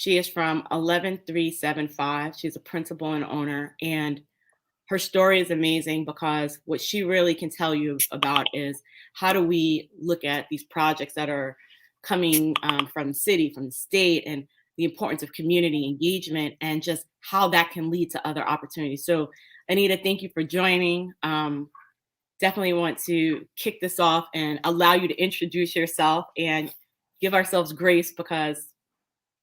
She is from 11375. She's a principal and owner. And her story is amazing because what she really can tell you about is how do we look at these projects that are coming from the city, from the state, and the importance of community engagement and just how that can lead to other opportunities. So, Anita, thank you for joining. Definitely want to kick this off and allow you to introduce yourself and give ourselves grace because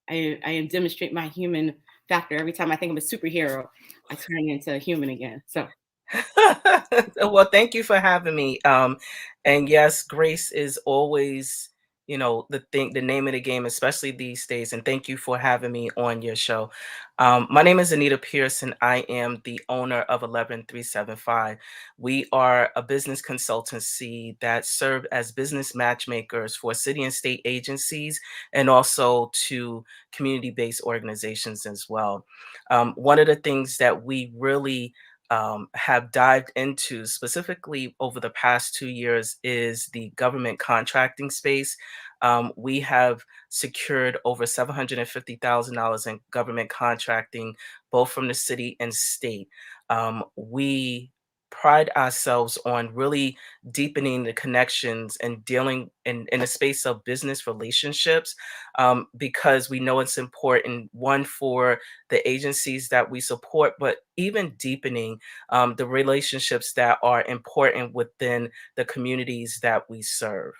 I am demonstrate my human factor every time I think I'm a superhero. I turn into a human again. So Well, thank you for having me. And yes, grace is always, the name of the game, especially these days. And thank you for having me on your show. My name is Anita Pierce, and I am the owner of 11375. We are a business consultancy that serve as business matchmakers for city and state agencies and also to community-based organizations as well. One of the things that we really have dived into specifically over the past 2 years is the government contracting space. We have secured over $750,000 in government contracting, both from the city and state. We pride ourselves on really deepening the connections and dealing in a space of business relationships, because we know it's important, one, for the agencies that we support, but even deepening the relationships that are important within the communities that we serve.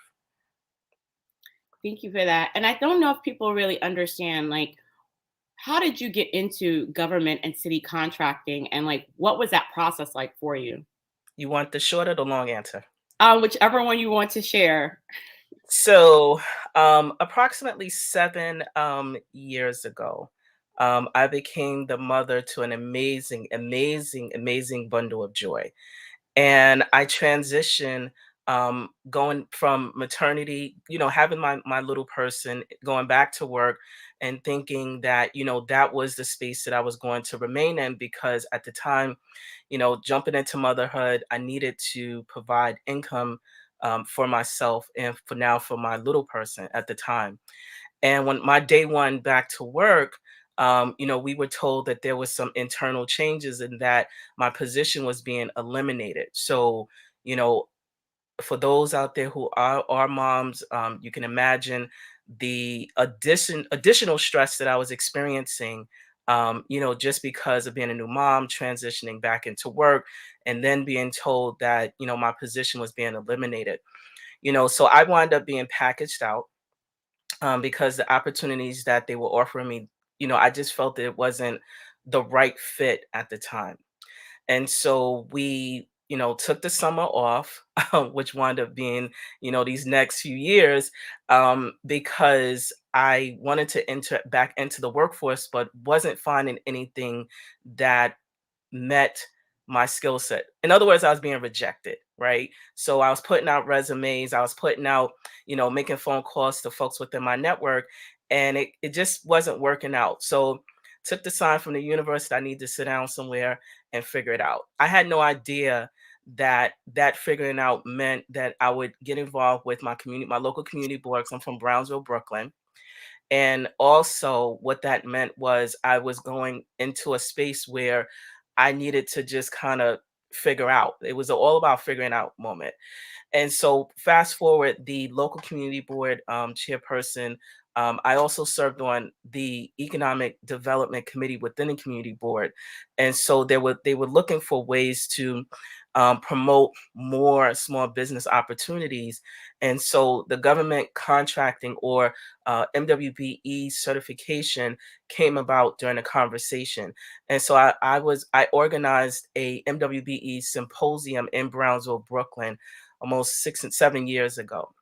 thank you for that. And I don't know if people really understand like how did you get into government and city contracting and like what was that process like for you? You want the short or the long answer? Whichever one you want to share. So, approximately 7 years ago, I became the mother to an amazing, amazing, amazing bundle of joy. And I transitioned, going from maternity, having my little person, going back to work and thinking that, that was the space that I was going to remain in, because at the time, jumping into motherhood, I needed to provide income for myself and for my little person at the time. And when my day one back to work, we were told that there was some internal changes and that my position was being eliminated. So, you know, for those out there who are moms, you can imagine the additional stress that I was experiencing. Just because of being a new mom, transitioning back into work, and then being told that my position was being eliminated. So I wound up being packaged out, because the opportunities that they were offering me, I just felt that it wasn't the right fit at the time. And so we, took the summer off, which wound up being, these next few years, because I wanted to enter back into the workforce, but wasn't finding anything that met my skill set. In other words, I was being rejected, right? So I was putting out resumes, I was putting out, making phone calls to folks within my network, and it just wasn't working out. So took the sign from the universe that I need to sit down somewhere and figure it out. I had no idea that figuring out meant that I would get involved with my community, my local community boards. I'm from Brownsville, Brooklyn. And also, what that meant was I was going into a space where I needed to just kind of figure out. It was all about figuring out moment. And so, fast forward, the local community board chairperson. I also served on the economic development committee within the community board, and so they were looking for ways to promote more small business opportunities. And so the government contracting, or MWBE certification, came about during a conversation. And so I organized a MWBE symposium in Brownsville, Brooklyn, almost 6 and 7 years ago.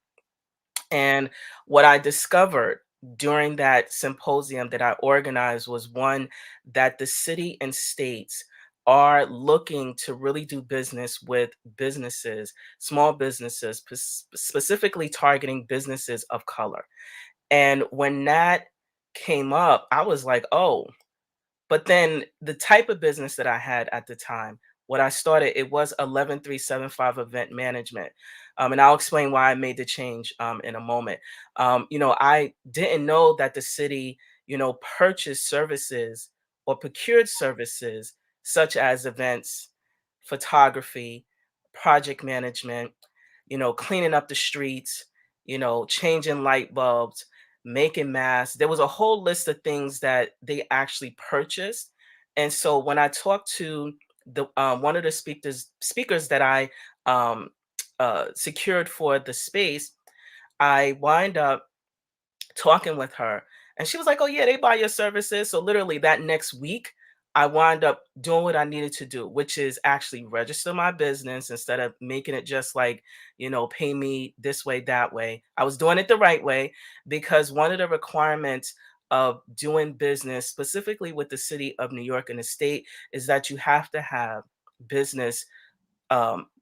And what I discovered during that symposium that I organized was, one, that the city and states are looking to really do business with businesses, small businesses, specifically targeting businesses of color. And when that came up, I was like, oh, but then the type of business that I had at the time, what I started, it was 11375 event management. And I'll explain why I made the change in a moment. I didn't know that the city, purchased services or procured services such as events, photography, project management, cleaning up the streets, changing light bulbs, making masks. There was a whole list of things that they actually purchased. And so when I talked to the one of the speakers that I um, secured for the space, I wind up talking with her, and she was like, "Oh yeah, they buy your services." So literally that next week, I wound up doing what I needed to do, which is actually register my business instead of making it just like, pay me this way, that way. I was doing it the right way because one of the requirements of doing business, specifically with the city of New York and the state, is that you have to have business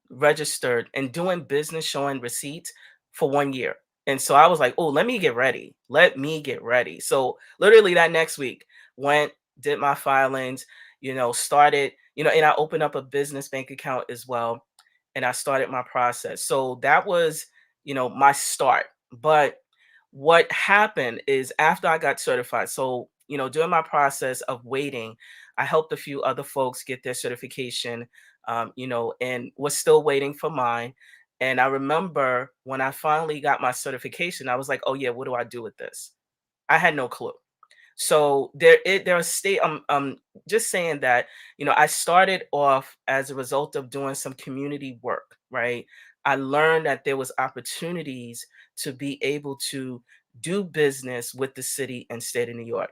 registered and doing business showing receipts for 1 year. And so I was like, oh, let me get ready. Let me get ready. So literally that next week went, did my filings, started, and I opened up a business bank account as well. And I started my process. So that was, my start. But what happened is after I got certified, so, during my process of waiting, I helped a few other folks get their certification, and was still waiting for mine. And I remember when I finally got my certification, I was like, oh, yeah, what do I do with this? I had no clue. So there are state. Just saying that I started off as a result of doing some community work. Right, I learned that there was opportunities to be able to do business with the city and state of New York.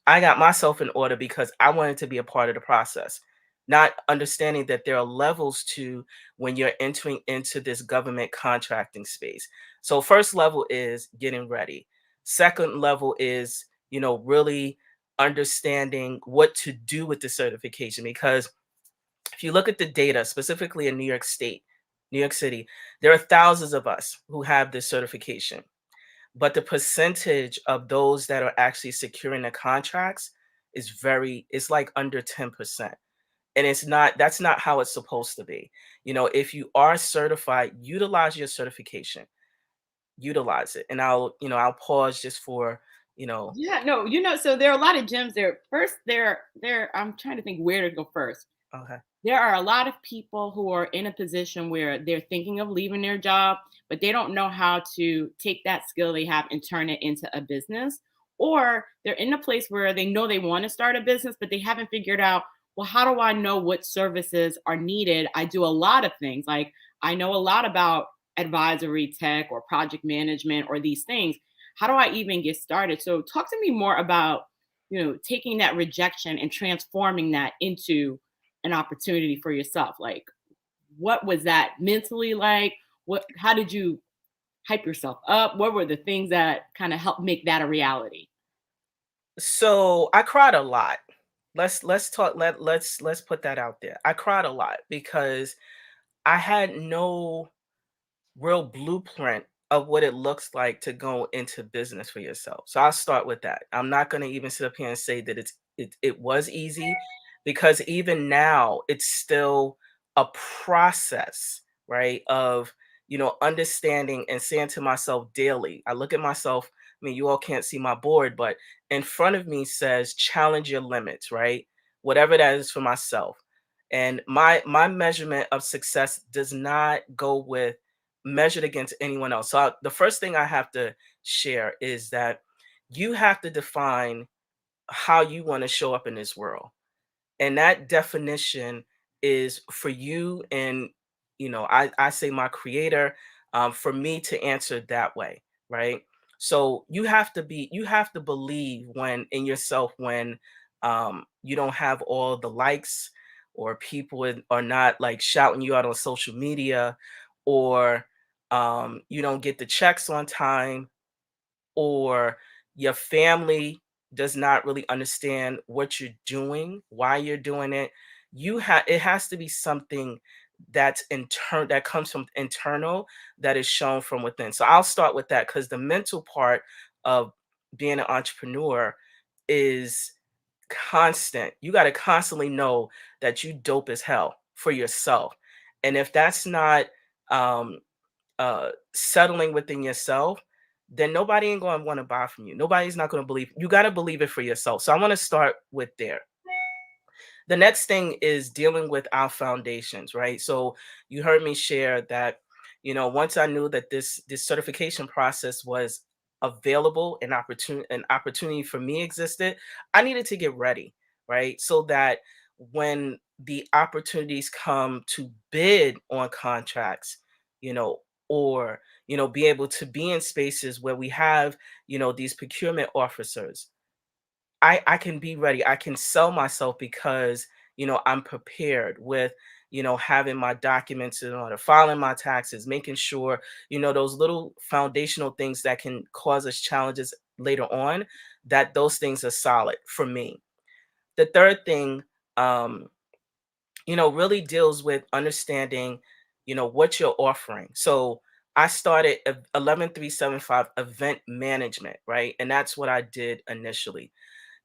I got myself in order because I wanted to be a part of the process, not understanding that there are levels to when you're entering into this government contracting space. So first level is getting ready. Second level is, really understanding what to do with the certification. Because if you look at the data, specifically in New York State, New York City, there are thousands of us who have this certification. But the percentage of those that are actually securing the contracts it's like under 10%. And that's not how it's supposed to be. If you are certified, utilize your certification, utilize it. And I'll pause just for, you know, Yeah, no, so there are a lot of gyms there. First, I'm trying to think where to go first. okay. There are a lot of people who are in a position where they're thinking of leaving their job, but they don't know how to take that skill they have and turn it into a business. Or they're in a place where they know they want to start a business, but they haven't figured out, well, how do I know what services are needed? I do a lot of things. Like I know a lot about advisory tech or project management or these things. How do I even get started? So talk to me more about, taking that rejection and transforming that into an opportunity for yourself. Like, what was that mentally like? How did you hype yourself up? What were the things that kind of helped make that a reality? So I cried a lot. Let's talk let's put that out there. I cried a lot because I had no real blueprint of what it looks like to go into business for yourself. So I'll start with that. I'm not going to even sit up here and say that it was easy, because even now it's still a process, right? Of understanding and saying to myself daily. I look at myself. I mean, you all can't see my board, but in front of me says challenge your limits, right? Whatever that is for myself. And my measurement of success does not go with measured against anyone else. So the first thing I have to share is that you have to define how you want to show up in this world. And that definition is for you and I say my creator, for me to answer that way, right? So you have to believe when in yourself when you don't have all the likes, or people are not like shouting you out on social media, or you don't get the checks on time, or your family does not really understand what you're doing, why you're doing it. It has to be something that comes from internal, that is shown from within. So I'll start with that, because the mental part of being an entrepreneur is constant. You got to constantly know that you dope as hell for yourself. And if that's not settling within yourself, then nobody ain't going to want to buy from you. Nobody's not going to believe. You got to believe it for yourself. So I want to start with there. The next thing is dealing with our foundations, right? So you heard me share that, once I knew that this certification process was available and opportunity for me existed, I needed to get ready, right? So that when the opportunities come to bid on contracts, you know, or be able to be in spaces where we have, these procurement officers, I can be ready. I can sell myself because, I'm prepared with, having my documents in order, filing my taxes, making sure, those little foundational things that can cause us challenges later on, that those things are solid for me. The third thing, um, really deals with understanding, what you're offering. So I started 11375 event management, right? And that's what I did initially.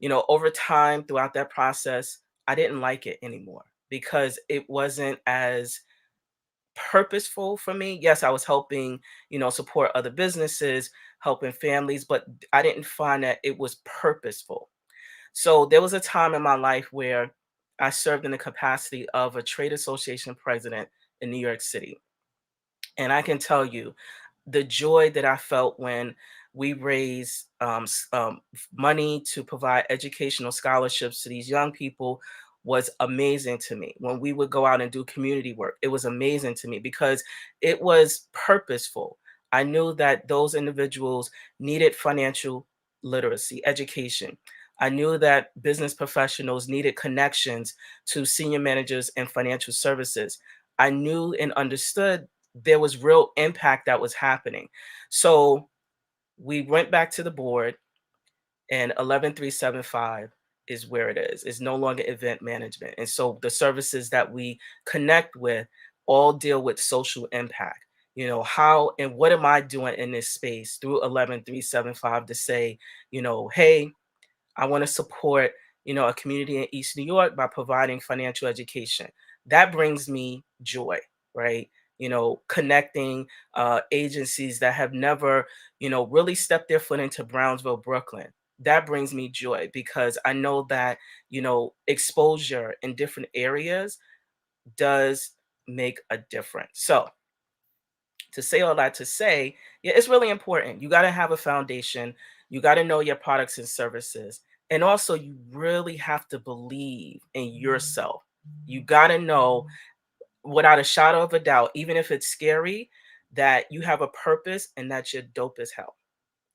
Over time throughout that process, I didn't like it anymore because it wasn't as purposeful for me. Yes, I was helping, support other businesses, helping families, but I didn't find that it was purposeful. So there was a time in my life where I served in the capacity of a trade association president in New York City. And I can tell you, the joy that I felt when we raised money to provide educational scholarships to these young people was amazing to me. When we would go out and do community work, it was amazing to me because it was purposeful. I knew that those individuals needed financial literacy, education. I knew that business professionals needed connections to senior managers and financial services. I knew and understood there was real impact that was happening. So we went back to the board, and 11375 is where it is. It's no longer event management. And so the services that we connect with all deal with social impact. How and what am I doing in this space through 11375 to say, hey, I want to support, a community in East New York by providing financial education. That brings me joy, right? Connecting agencies that have never, really stepped their foot into Brownsville, Brooklyn. That brings me joy because I know that, exposure in different areas does make a difference. So to say all that to say, yeah, it's really important. You got to have a foundation. You got to know your products and services. And also, you really have to believe in yourself. You got to know without a shadow of a doubt, even if it's scary, that you have a purpose and that you're dope as hell,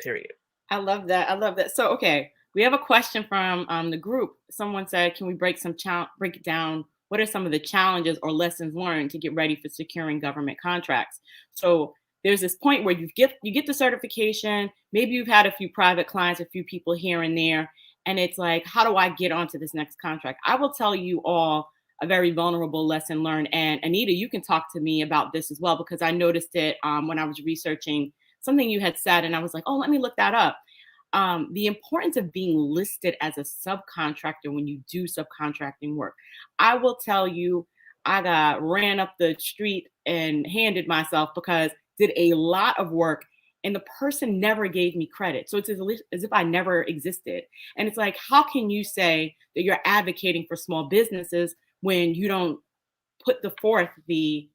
period. I love that. I love that. So, okay, we have a question from the group. Someone said, "Can we break it down? What are some of the challenges or lessons learned to get ready for securing government contracts?" So, there's this point where you get the certification. Maybe you've had a few private clients, a few people here and there, and it's like, how do I get onto this next contract? I will tell you all a very vulnerable lesson learned. And Anita, you can talk to me about this as well because I noticed it when I was researching something you had said, and I was like, oh, let me look that up. The importance of being listed as a subcontractor when you do subcontracting work. I will tell you, I got ran up the street and handed myself because did a lot of work and the person never gave me credit. So it's as if I never existed. And it's like, how can you say that you're advocating for small businesses when you don't put forth the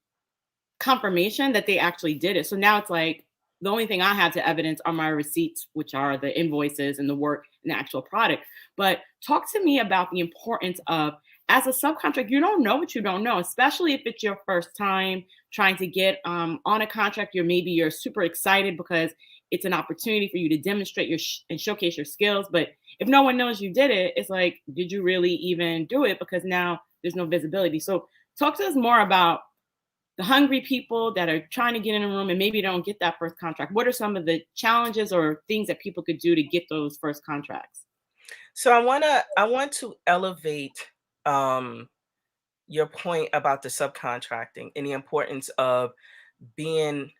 confirmation that they actually did it? So now it's like the only thing I have to evidence are my receipts, which are the invoices and the work and the actual product. But talk to me about the importance of, as a subcontract, you don't know what you don't know, especially if it's your first time trying to get on a contract. You're super excited because it's an opportunity for you to demonstrate and showcase your skills. But if no one knows you did it, it's like, did you really even do it? Because now there's no visibility. So talk to us more about the hungry people that are trying to get in a room and maybe don't get that first contract. What are some of the challenges or things that people could do to get those first contracts? So I want to elevate um your point about the subcontracting and the importance of being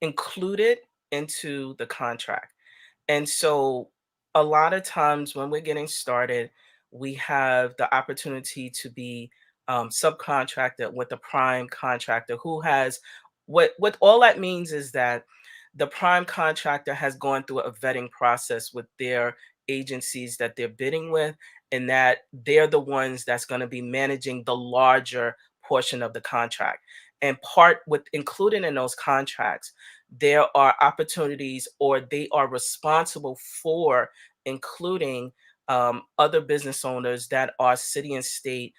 included into the contract. And so a lot of times when we're getting started, we have the opportunity to be subcontracted with the prime contractor who has what all that means is that the prime contractor has gone through a vetting process with their agencies that they're bidding with, and that they're the ones that's going to be managing the larger portion of the contract. And part with included in those contracts, there are opportunities, or they are responsible for including other business owners that are city and state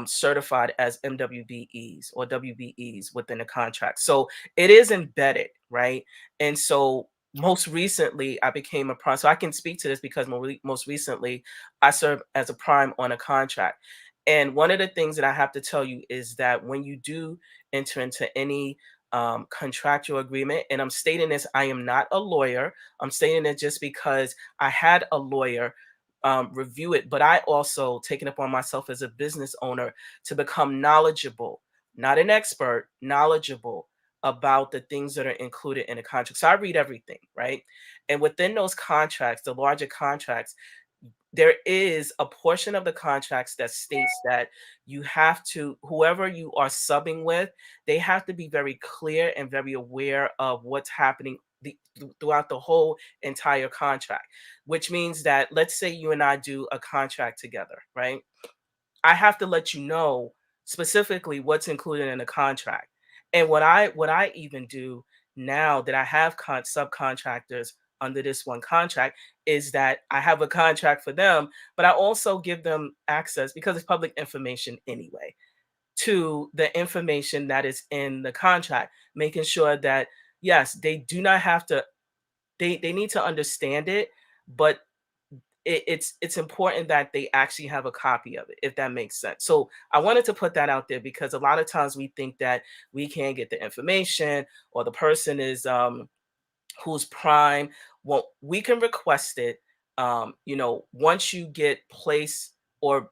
certified as MWBEs or WBEs within the contract. So it is embedded, right? And so most recently, I became a prime. So I can speak to this because most recently, I served as a prime on a contract. And one of the things that I have to tell you is that when you do enter into any contractual agreement, and I'm stating this, I am not a lawyer. I'm stating it just because I had a lawyer review it, but I also taken upon myself as a business owner to become knowledgeable, not an expert, knowledgeable about the things that are included in a contract. So I read everything, right? And within those contracts, the larger contracts, there is a portion of the contracts that states that you have to, whoever you are subbing with, they have to be very clear and very aware of what's happening throughout the whole entire contract, which means that let's say you and I do a contract together, right? I have to let you know specifically what's included in the contract. And what I even do now that I have subcontractors under this one contract is that I have a contract for them, but I also give them access, because it's public information anyway, to the information that is in the contract, making sure that yes, they do not have to, they need to understand it, but it's important that they actually have a copy of it, if that makes sense. So I wanted to put that out there because a lot of times we think that we can't get the information, or the person is who's prime. Well, we can request it. Once you get placed or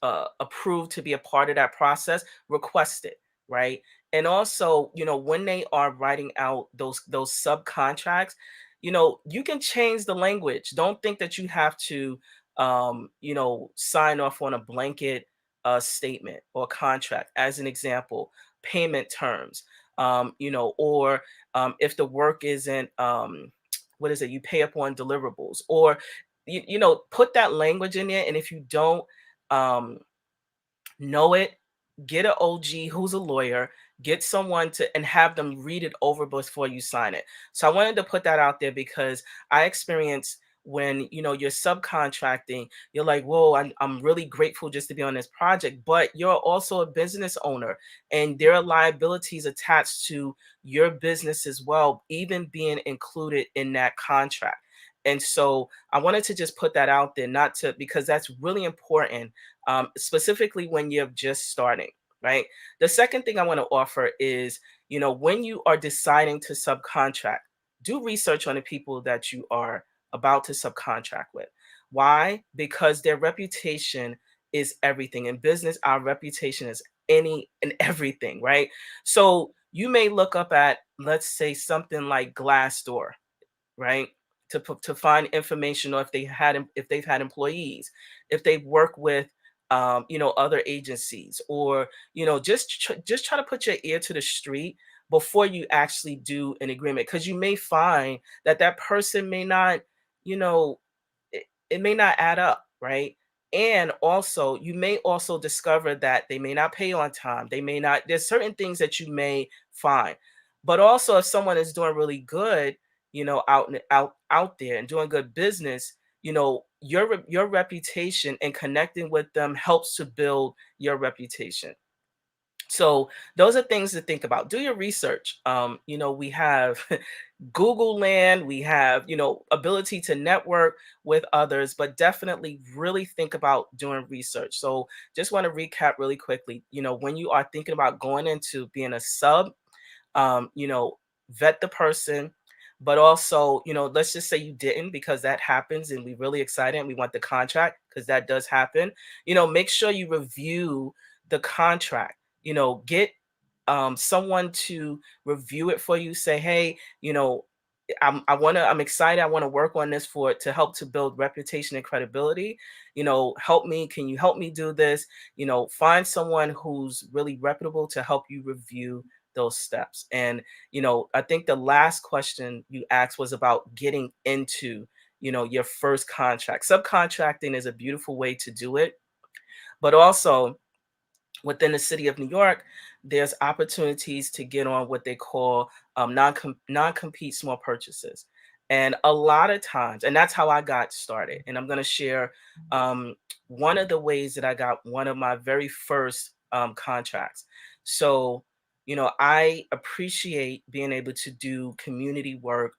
approved to be a part of that process, request it, right? And also, when they are writing out those subcontracts, you can change the language. Don't think that you have to, sign off on a blanket statement or contract. As an example, payment terms, or if the work isn't, what is it, you pay up on deliverables, or put that language in there. And if you don't um, know it, get an OG who's a lawyer, get someone to, and have them read it over before you sign it. So I wanted to put that out there because I experienced when you're subcontracting, you're like, whoa, I'm really grateful just to be on this project, but you're also a business owner, and there are liabilities attached to your business as well, even being included in that contract. And so I wanted to just put that out there, not to, because that's really important, specifically when you're just starting, right? The second thing I want to offer is, when you are deciding to subcontract, do research on the people that you are about to subcontract with. Why? Because their reputation is everything. In business, our reputation is any and everything, right? So you may look up at, let's say, something like Glassdoor, right? To find information, or if they've had employees, if they work with other agencies, or just try to put your ear to the street before you actually do an agreement, because you may find that that person may not, you know it may not add up, right? And also, you may also discover that they may not pay on time. They may not, there's certain things that you may find. But also, if someone is doing really good, out there and doing good business, your reputation and connecting with them helps to build your reputation. So those are things to think about. Do your research. We have Google land, we have, ability to network with others, but definitely really think about doing research. So just want to recap really quickly. When you are thinking about going into being a sub, um, you know, vet the person, but also, let's just say you didn't, because that happens and we're really excited and we want the contract, because that does happen. Make sure you review the contract, get someone to review it for you. Say, hey, I'm excited. I want to work on this to help to build reputation and credibility. Help me. Can you help me do this? Find someone who's really reputable to help you review those steps. And, I think the last question you asked was about getting into, your first contract. Subcontracting is a beautiful way to do it, but also within the city of New York, there's opportunities to get on what they call non-compete small purchases. And a lot of times, and that's how I got started. And I'm going to share um, one of the ways that I got one of my very first contracts. So, I appreciate being able to do community work,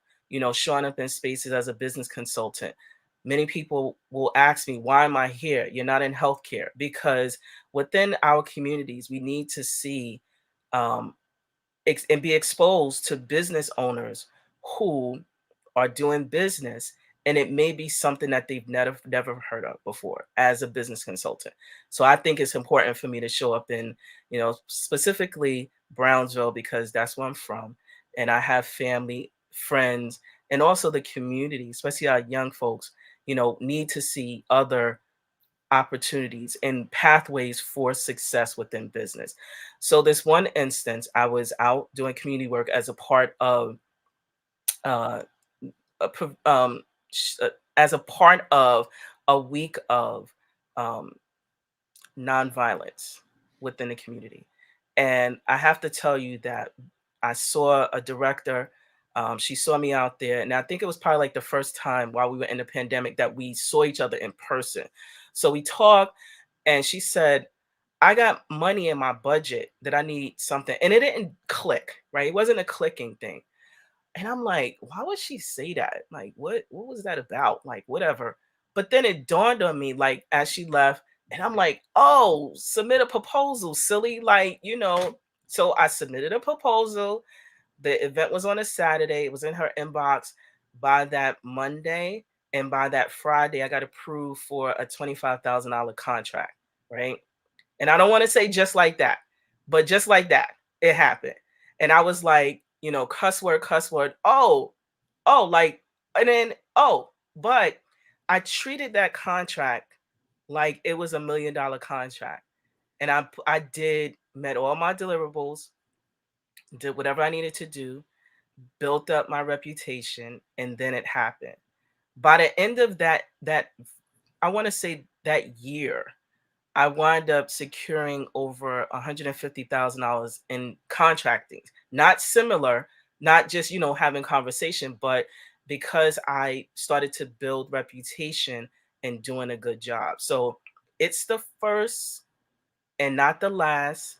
showing up in spaces as a business consultant. Many people will ask me, why am I here? You're not in healthcare. Because within our communities, we need to see um, and be exposed to business owners who are doing business, and it may be something that they've never heard of before as a business consultant. So I think it's important for me to show up in, specifically Brownsville, because that's where I'm from, and I have family, friends, and also the community, especially our young folks, need to see other opportunities and pathways for success within business. So this one instance, I was out doing community work as a part of uh, a, pro- as a part of a week of um, nonviolence within the community. And I have to tell you that I saw a director. She saw me out there, and I think it was probably like the first time while we were in the pandemic that we saw each other in person. So we talked, and she said, I got money in my budget that I need something. And it didn't click, right? It wasn't a clicking thing. And I'm like, why would she say that? Like, what was that about? Like, whatever. But then it dawned on me, like, as she left, and I'm like, oh, submit a proposal, silly. Like, so I submitted a proposal. The event was on a Saturday. It was in her inbox by that Monday. And by that Friday, I got approved for a $25,000 contract, right? And I don't want to say just like that, but just like that, it happened. And I was like, cuss word. Oh, like, and then, but I treated that contract like it was $1 million contract. And I met all my deliverables, did whatever I needed to do, built up my reputation, and then it happened. By the end of that I want to say that year, I wind up securing over $150,000 in contracting. Not similar, not just, having conversation, but because I started to build reputation and doing a good job. So it's the first and not the last,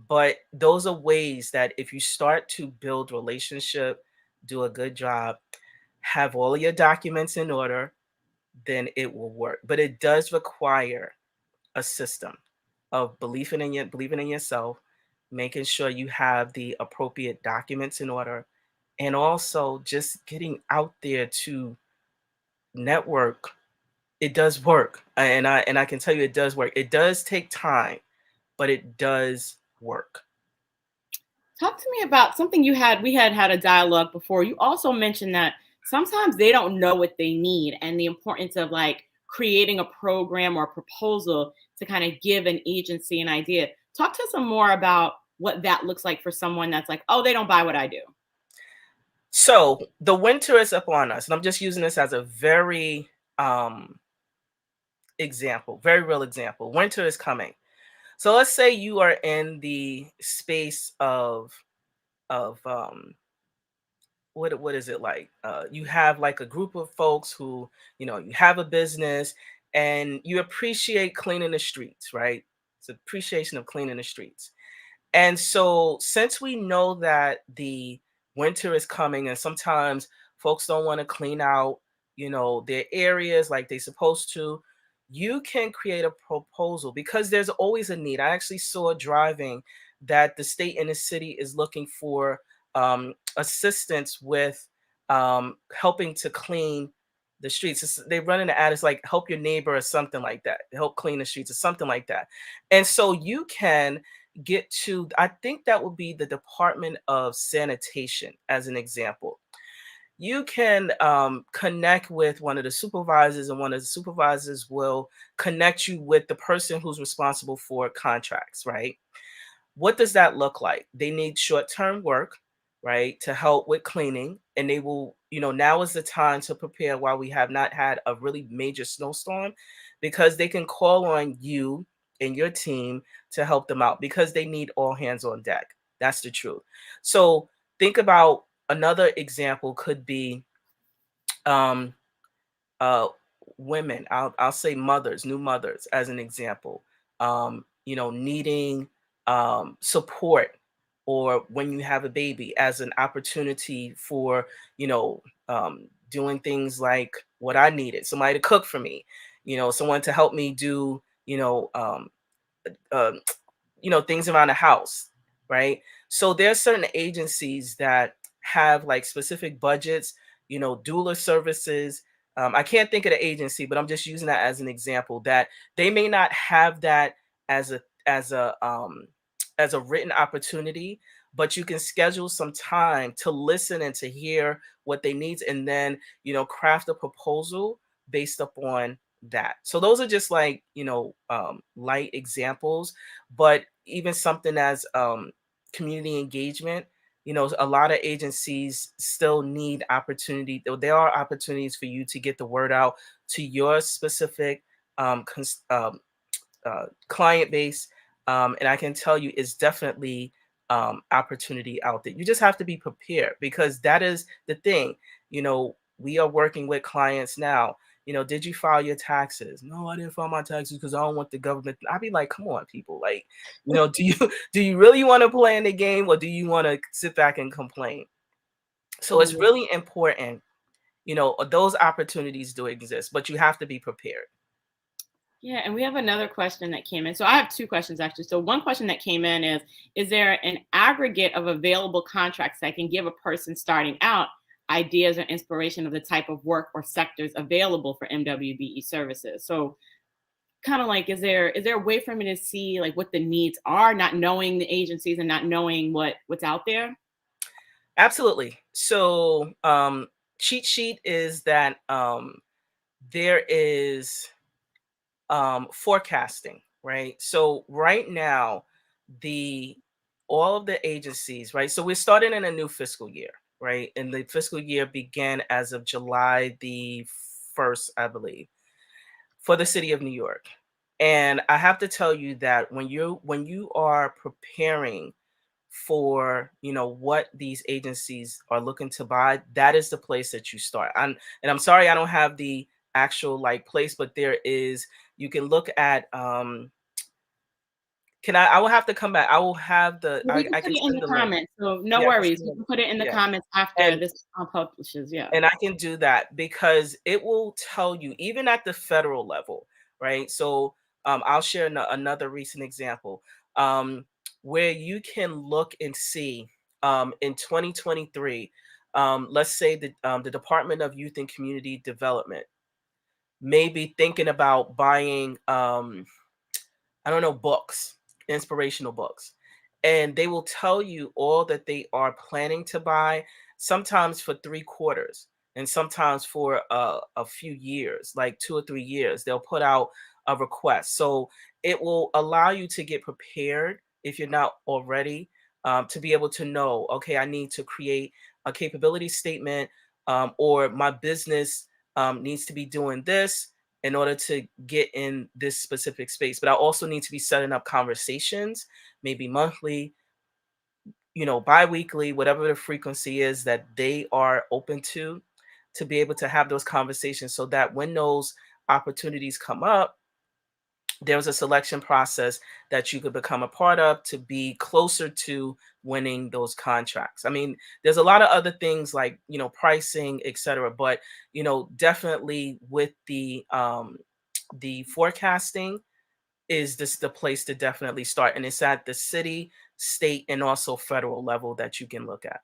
but those are ways that if you start to build relationship, do a good job, have all of your documents in order, then it will work. But it does require a system of believing in yourself, making sure you have the appropriate documents in order, and also just getting out there to network. It does work. And I can tell you it does work. It does take time, but it does work. Talk to me about something we had a dialogue before. You also mentioned that sometimes they don't know what they need and the importance of like creating a program or proposal to kind of give an agency an idea. Talk to us some more about what that looks like for someone that's like, oh, they don't buy what I do. So the winter is upon us, and I'm just using this as a very very real example. Winter is coming. So let's say you are in the space of what is it like? You have like a group of folks who, you have a business and you appreciate cleaning the streets, right? It's appreciation of cleaning the streets. And so, since we know that the winter is coming and sometimes folks don't want to clean out, their areas like they're supposed to, you can create a proposal because there's always a need. I actually saw driving that the state and the city is looking for assistance with helping to clean the streets. They run an ad, it's like help your neighbor or something like that, help clean the streets or something like that. And so you can get to, I think that would be the Department of Sanitation as an example. You can connect with one of the supervisors, and one of the supervisors will connect you with the person who's responsible for contracts, right? What does that look like? They need short-term work, right, to help with cleaning, and they will, now is the time to prepare while we have not had a really major snowstorm, because they can call on you and your team to help them out because they need all hands on deck. That's the truth. So think about another example could be um, uh, women. I'll say mothers, new mothers, as an example. Needing support, or when you have a baby, as an opportunity for doing things like what I needed: somebody to cook for me, someone to help me do uh, things around the house, right? So there's certain agencies that have like specific budgets, doula services. I can't think of the agency, but I'm just using that as an example, that they may not have that as a as a um as a written opportunity, but you can schedule some time to listen and to hear what they need, and then craft a proposal based upon that. So those are just like light examples, but even something as community engagement, a lot of agencies still need opportunity. There are opportunities for you to get the word out to your specific um, cons- um, client base. And I can tell you, it's definitely opportunity out there. You just have to be prepared, because that is the thing. We are working with clients now. Did you file your taxes? No, I didn't file my taxes because I don't want the government. I'd be like, come on, people. Like, do you do you really want to play in the game, or do you want to sit back and complain? So it's Mhm. really important. Those opportunities do exist, but you have to be prepared. Yeah, and we have another question that came in. So I have two questions actually. So one question that came in is there an aggregate of available contracts that can give a person starting out ideas or inspiration of the type of work or sectors available for MWBE services? So kind of like, is there a way for me to see like what the needs are, not knowing the agencies and not knowing what's out there? Absolutely. So cheat sheet is that there is forecasting, right? So right now, the all of the agencies, right? So we're starting in a new fiscal year, right? And the fiscal year began as of July the 1st, I believe, for the city of New York. And I have to tell you that when you are preparing for what these agencies are looking to buy, that is the place that you start. And I'm sorry I don't have the actual like place, but there is, you can look at I will have to come back. I will have the Well, we can I put can it in send the the link. comments. So no Yeah, I can worries. send You the can put it in the yeah. comments after And this publishes. Yeah. I can do that because it will tell you, even at the federal level, right? So I'll share another recent example um, where you can look and see in 2023, let's say the Department of Youth and Community Development may be thinking about buying I don't know, books, inspirational books. And they will tell you all that they are planning to buy, sometimes for 3 quarters, and sometimes for a few years, like 2 or 3 years. They'll put out a request. So it will allow you to get prepared if you're not already, to be able to know, okay, I need to create a capability statement, or my business needs to be doing this in order to get in this specific space. But I also need to be setting up conversations, maybe monthly, bi-weekly, whatever the frequency is that they are open to be able to have those conversations, so that when those opportunities come up, there's a selection process that you could become a part of to be closer to winning those contracts. I mean, there's a lot of other things like, pricing, et cetera, but, definitely with the forecasting is this the place to definitely start. And it's at the city, state, and also federal level that you can look at.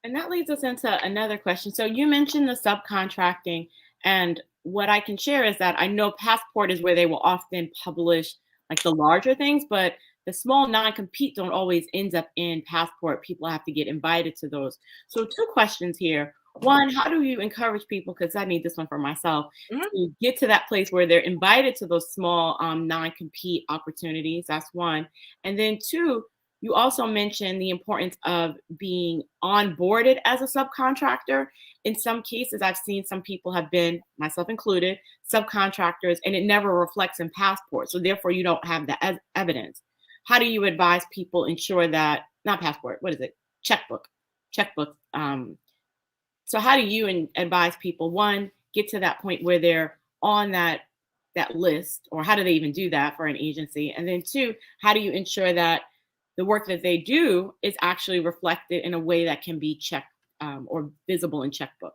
And that leads us into another question. So you mentioned the subcontracting, and what I can share is that I know Passport is where they will often publish like the larger things, but the small non-compete don't always end up in Passport. People have to get invited to those. So two questions here. one, how do you encourage people? Because I need this one for myself Mhm. to get to that place where they're invited to those small non-compete opportunities. That's one. And then two, you also mentioned the importance of being onboarded as a subcontractor. In some cases, I've seen some people have been, myself included, subcontractors, and it never reflects in passport. So therefore, you don't have the evidence. How do you advise people ensure that, not passport, what is it? Checkbook. So how do you advise people, one, get to that point where they're on that list, or how do they even do that for an agency? And then two, how do you ensure that the work that they do is actually reflected in a way that can be checked or visible in checkbook?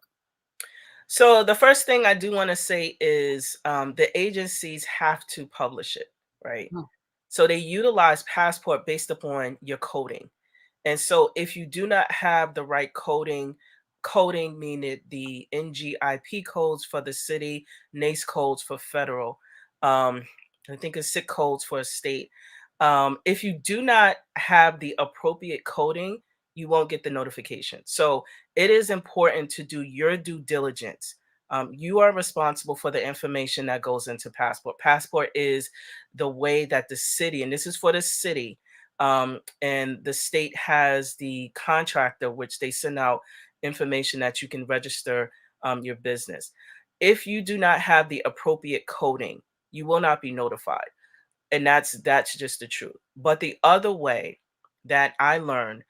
So the first thing I do want to say is the agencies have to publish it, right? Oh, So they utilize Passport based upon your coding. And so if you do not have the right coding meaning the NGIP codes for the city, NACE codes for federal, um, I think it's SIC codes for a state. If you do not have the appropriate coding, you won't get the notification. So it is important to do your due diligence. You are responsible for the information that goes into Passport. Passport is the way that the city, and this is for the city, and the state has the contractor, which they send out information that you can register your business. If you do not have the appropriate coding, you will not be notified, and that's just the truth. But the other way that I learned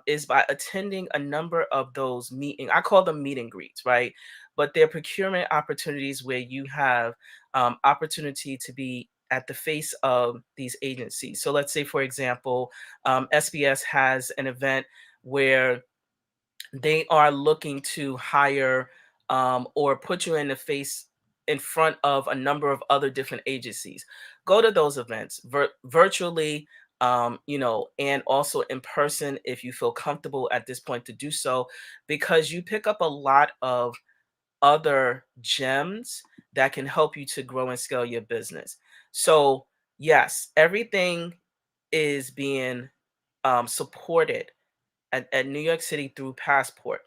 is by attending a number of those meeting. I call them meet and greets, right? But they're procurement opportunities where you have opportunity to be at the face of these agencies. So let's say, for example, SBS has an event where they are looking to hire or put you in the face in front of a number of other different agencies. Go to those events virtually, and also in person if you feel comfortable at this point to do so, because you pick up a lot of other gems that can help you to grow and scale your business. So, yes, everything is being supported at New York City through Passport.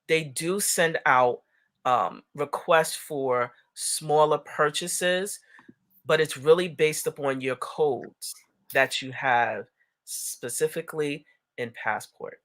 They do send out requests for smaller purchases, but it's really based upon your codes that you have specifically in Passport,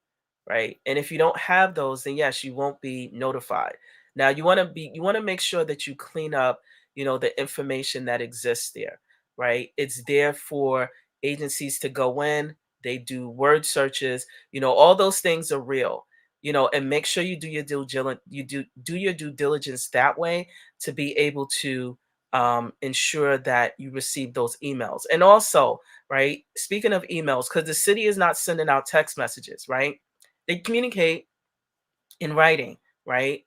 right? And if you don't have those, then yes, you won't be notified. Now you want to make sure that you clean up, the information that exists there, right? It's there for agencies to go in, they do word searches, all those things are real. And make sure you do your do your due diligence that way to be able to ensure that you receive those emails. And also, right, speaking of emails, because the city is not sending out text messages, right? They communicate in writing, right?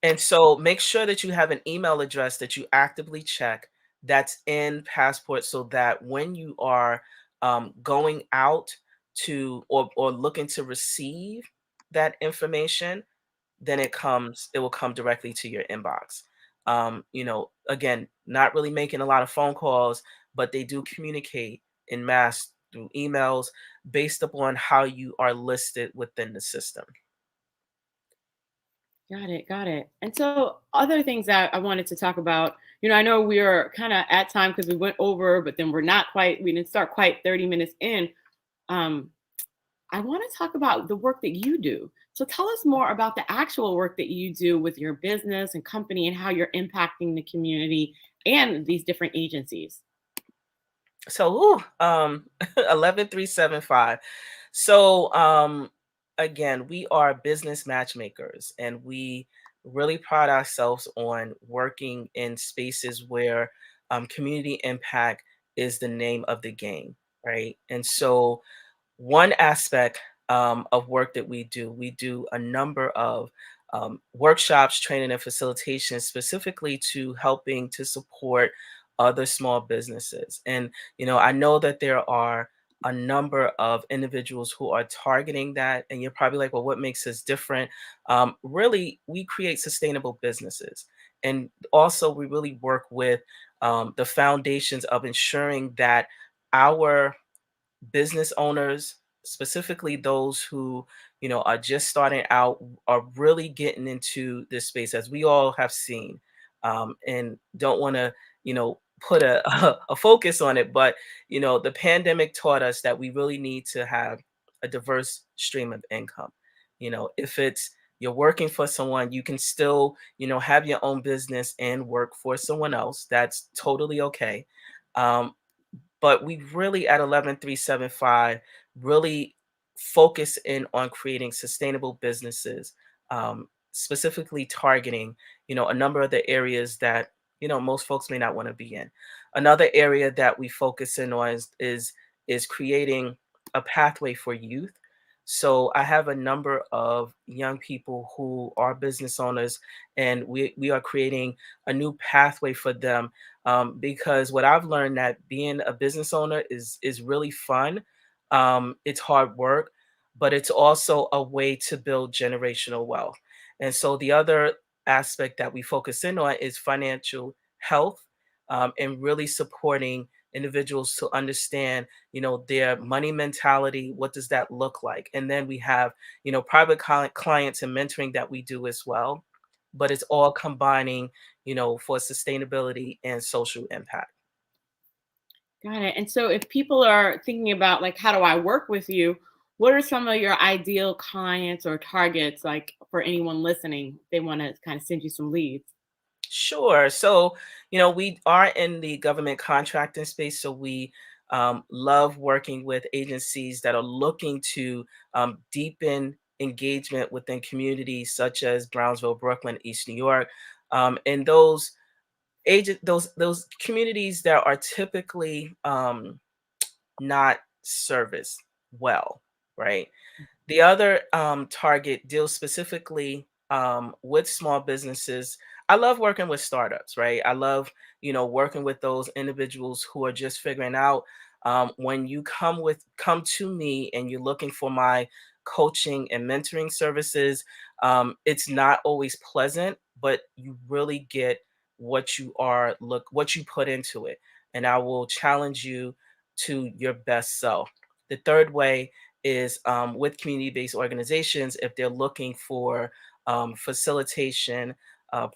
And so make sure that you have an email address that you actively check that's in Passport so that when you are going out to or looking to receive that information, then it will come directly to your inbox. Again, not really making a lot of phone calls, but they do communicate in mass through emails based upon how you are listed within the system. got it, got it. And so other things that I wanted to talk about, I know we are kind of at time because we went over, but then we didn't start quite 30 minutes in. Um, I want to talk about the work that you do. So tell us more about the actual work that you do with your business and company and how you're impacting the community and these different agencies. So, 11,375. So, again, we are business matchmakers, and we really pride ourselves on working in spaces where community impact is the name of the game, right? And so, one aspect of work that we do a number of workshops, training, and facilitation specifically to helping to support other small businesses. And, I know that there are a number of individuals who are targeting that. And you're probably like, well, what makes us different? Really, we create sustainable businesses. And also, we really work with the foundations of ensuring that our business owners, specifically those who, are just starting out, are really getting into this space, as we all have seen, and don't want to, put a, a focus on it. But, the pandemic taught us that we really need to have a diverse stream of income. If it's you're working for someone, you can still, have your own business and work for someone else. That's totally okay. Um, but we really at 11375 really focus in on creating sustainable businesses, specifically targeting, a number of the areas that, most folks may not want to be in. Another area that we focus in on is creating a pathway for youth. So I have a number of young people who are business owners, and we are creating a new pathway for them, because what I've learned, that being a business owner is really fun. It's hard work, but it's also a way to build generational wealth. And so the other aspect that we focus in on is financial health, and really supporting individuals to understand, their money mentality. What does that look like? And then we have, private clients and mentoring that we do as well. But it's all combining, for sustainability and social impact. Got it. And so if people are thinking about like, how do I work with you? What are some of your ideal clients or targets, like for anyone listening, they want to kind of send you some leads? Sure. So, we are in the government contracting space. So we love working with agencies that are looking to deepen engagement within communities such as Brownsville, Brooklyn, East New York, and those communities that are typically not serviced well, right? The other target deals specifically with small businesses. I love working with startups, right? I love, working with those individuals who are just figuring out. When you come to me and you're looking for my coaching and mentoring services, it's not always pleasant, but you really get what you put into it, and I will challenge you to your best self. The third way is with community-based organizations, if they're looking for facilitation,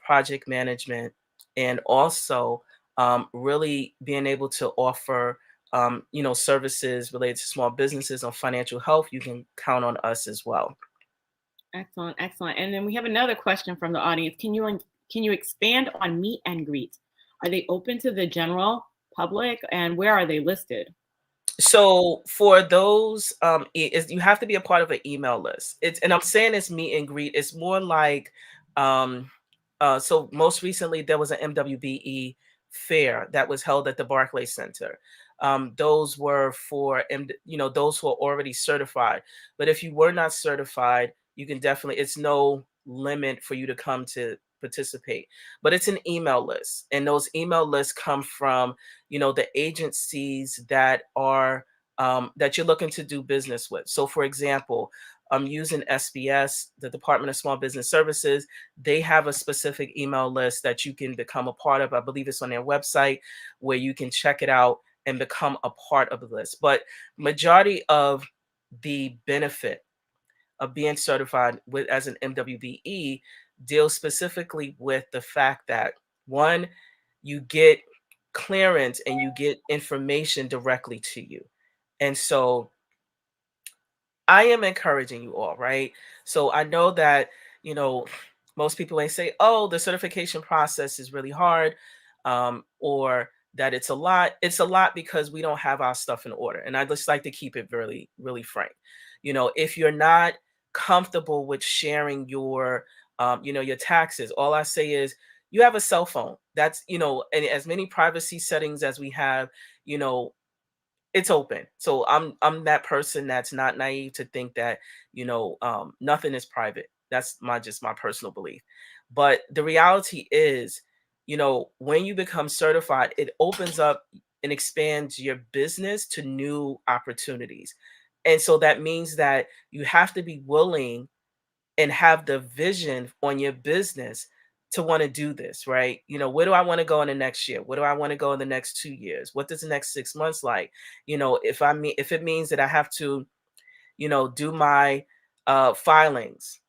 project management, and also really being able to offer services related to small businesses on financial health. You can count on us as well. Excellent, excellent. And then we have another question from the audience. Can you expand on meet and greet? Are they open to the general public, and where are they listed? So for those, you have to be a part of an email list. And I'm saying it's meet and greet. It's more like, um, so most recently there was an MWBE fair that was held at the Barclays Center. Those were for, those who are already certified. But if you were not certified, you can definitely. It's no limit for you to come to participate. But it's an email list, and those email lists come from, the agencies that are that you're looking to do business with. So for example, I'm using SBS, the Department of Small Business Services. They have a specific email list that you can become a part of. I believe it's on their website, where you can check it out and become a part of the list. But majority of the benefit of being certified with as an MWBE deals specifically with the fact that, one, you get clearance and you get information directly to you. And so I am encouraging you all, right? So I know that, you know, most people may say, oh, the certification process is really hard, or that it's a lot. It's a lot because we don't have our stuff in order. And I just like to keep it really, really frank. If you're not comfortable with sharing your taxes, all I say is you have a cell phone. That's, and as many privacy settings as we have, you know, it's open. So I'm that person that's not naive to think that, nothing is private. That's my personal belief. But the reality is, when you become certified, it opens up and expands your business to new opportunities. And so that means that you have to be willing and have the vision on your business to want to do this, right? Where do I want to go in the next year? Where do I want to go in the next 2 years? What does the next 6 months like? If it means that I have to do my filings,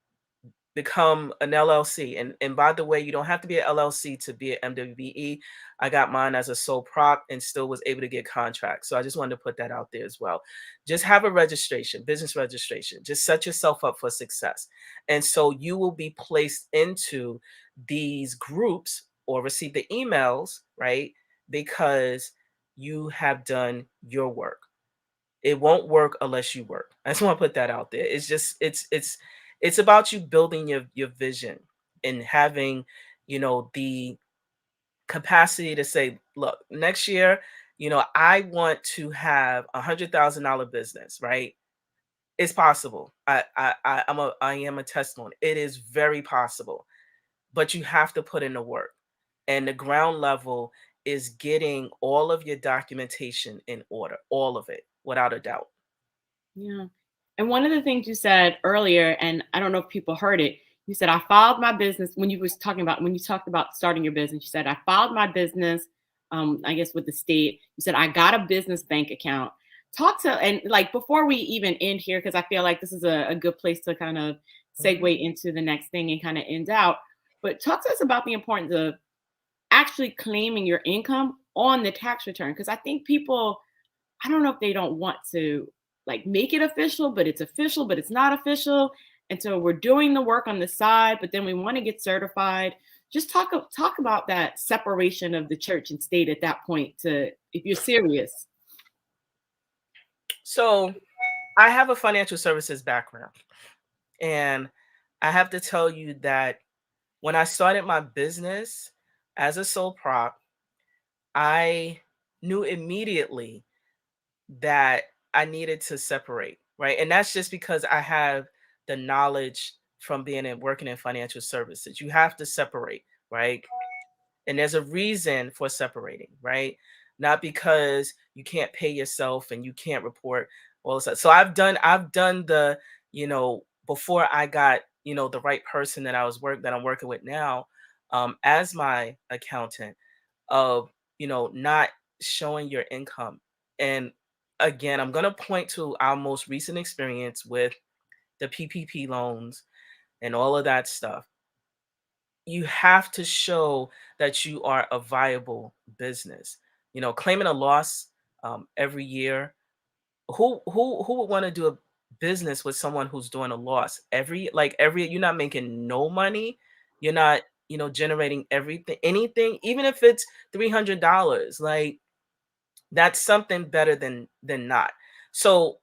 become an LLC. And by the way, you don't have to be an LLC to be an MWBE. I got mine as a sole prop and still was able to get contracts. So I just wanted to put that out there as well. Just have a registration, business registration. Just set yourself up for success. And so you will be placed into these groups or receive the emails, right? Because you have done your work. It won't work unless you work. I just want to put that out there. It's just it's about you building your vision and having, the capacity to say, look, next year, I want to have $100,000 business, right? It's possible. I am a testimony. It is very possible, but you have to put in the work. And the ground level is getting all of your documentation in order, all of it, without a doubt. Yeah. And one of the things you said earlier, and I don't know if people heard it, you said, I filed my business when when you talked about starting your business, you said, I filed my business, I guess with the state. You said, I got a business bank account. And like, before we even end here, because I feel like this is a good place to kind of Mhm. segue into the next thing and kind of end out. But talk to us about the importance of actually claiming your income on the tax return. Because I think people, I don't know if they don't want to like make it official, but it's not official. And so we're doing the work on the side, but then we want to get certified. Just talk about that separation of the church and state at that point, to if you're serious. So I have a financial services background, and I have to tell you that when I started my business as a sole prop, I knew immediately that I needed to separate, right? And that's just because I have the knowledge from being in working in financial services. You have to separate, right? And there's a reason for separating, right? Not because you can't pay yourself and you can't report all this stuff. So I've done the, before I got, the right person that I'm working with now, as my accountant, of, not showing your income. And again, I'm going to point to our most recent experience with the PPP loans and all of that stuff. You have to show that you are a viable business. Claiming a loss every year. Who would want to do a business with someone who's doing a loss every? You're not making no money. You're not generating anything, even if it's $300. Like, that's something better than not. So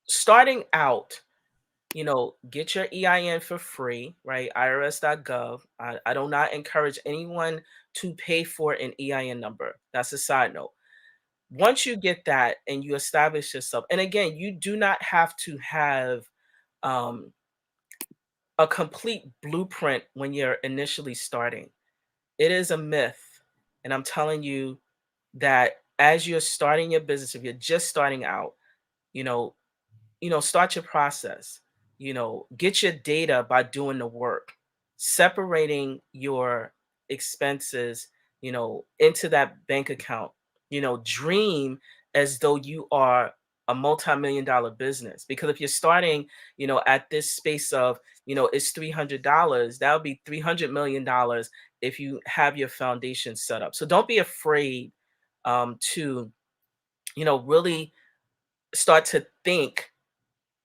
starting out, get your EIN for free, right? IRS.gov. I do not encourage anyone to pay for an EIN number. That's a side note. Once you get that and you establish yourself, and again, you do not have to have um, a complete blueprint when you're initially starting. It is a myth. And I'm telling you that as you're starting your business, if you're just starting out, you know, start your process. Get your data by doing the work, separating your expenses, into that bank account. Dream as though you are a multi-million dollar business. Because if you're starting, at this space of, it's $300, that would be $300 million if you have your foundation set up. So don't be afraid to, really start to think,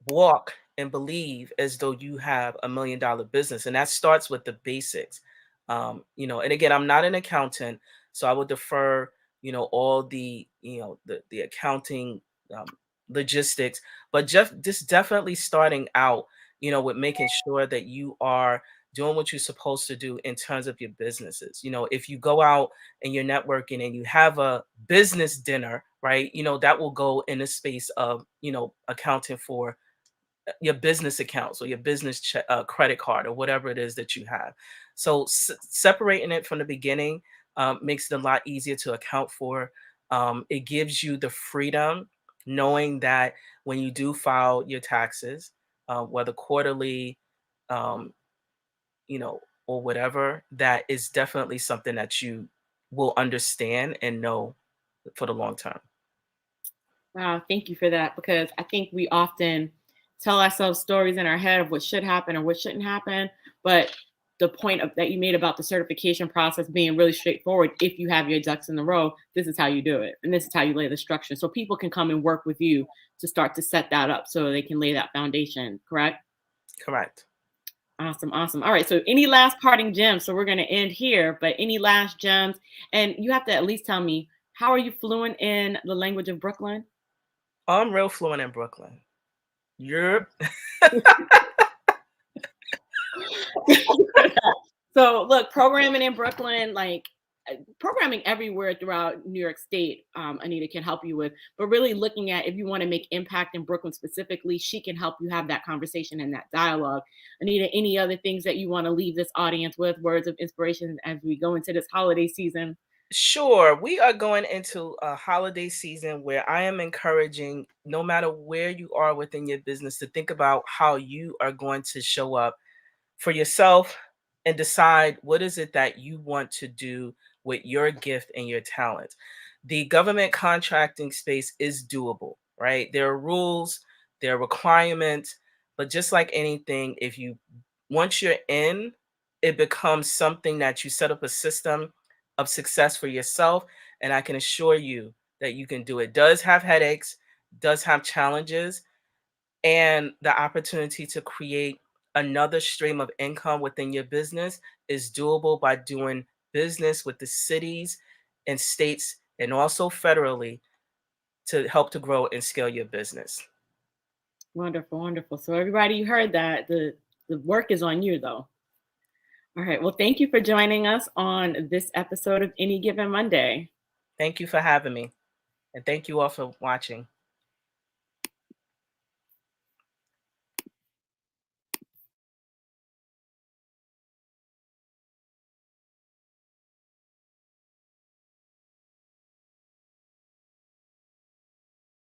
walk, and believe as though you have $1 million business. And that starts with the basics. And again, I'm not an accountant, so I would defer, all the, the accounting um, logistics, but just definitely starting out, with making sure that you are doing what you're supposed to do in terms of your businesses. If you go out and you're networking and you have a business dinner, right, that will go in the space of, accounting for your business accounts or your business credit card or whatever it is that you have. So separating it from the beginning makes it a lot easier to account for. It gives you the freedom knowing that when you do file your taxes, whether quarterly, um, or whatever, that is definitely something that you will understand and know for the long term. Wow, thank you for that, because I think we often tell ourselves stories in our head of what should happen or what shouldn't happen. But the point that you made about the certification process being really straightforward, if you have your ducks in a row, this is how you do it. And this is how you lay the structure. So people can come and work with you to start to set that up so they can lay that foundation, correct? Correct. Awesome, awesome. All right. So any last parting gems? So we're going to end here, but any last gems? And you have to at least tell me, how are you fluent in the language of Brooklyn? I'm real fluent in Brooklyn. Europe. So look, programming in Brooklyn, like programming everywhere throughout New York State, Anita can help you with. But really looking at if you want to make impact in Brooklyn specifically, she can help you have that conversation and that dialogue. Anita, any other things that you want to leave this audience with, words of inspiration as we go into this holiday season? Sure. We are going into a holiday season where I am encouraging, no matter where you are within your business, to think about how you are going to show up for yourself and decide what is it that you want to do with your gift and your talent. The government contracting space is doable, right? There are rules, there are requirements, but just like anything, if you once you're in, it becomes something that you set up a system of success for yourself. And I can assure you that you can do it. Does have headaches, does have challenges, and the opportunity to create another stream of income within your business is doable by doing business with the cities and states and also federally to help to grow and scale your business. Wonderful, wonderful. So everybody, you heard that the work is on you though. All right. Well, thank you for joining us on this episode of Any Given Monday. Thank you for having me, and thank you all for watching.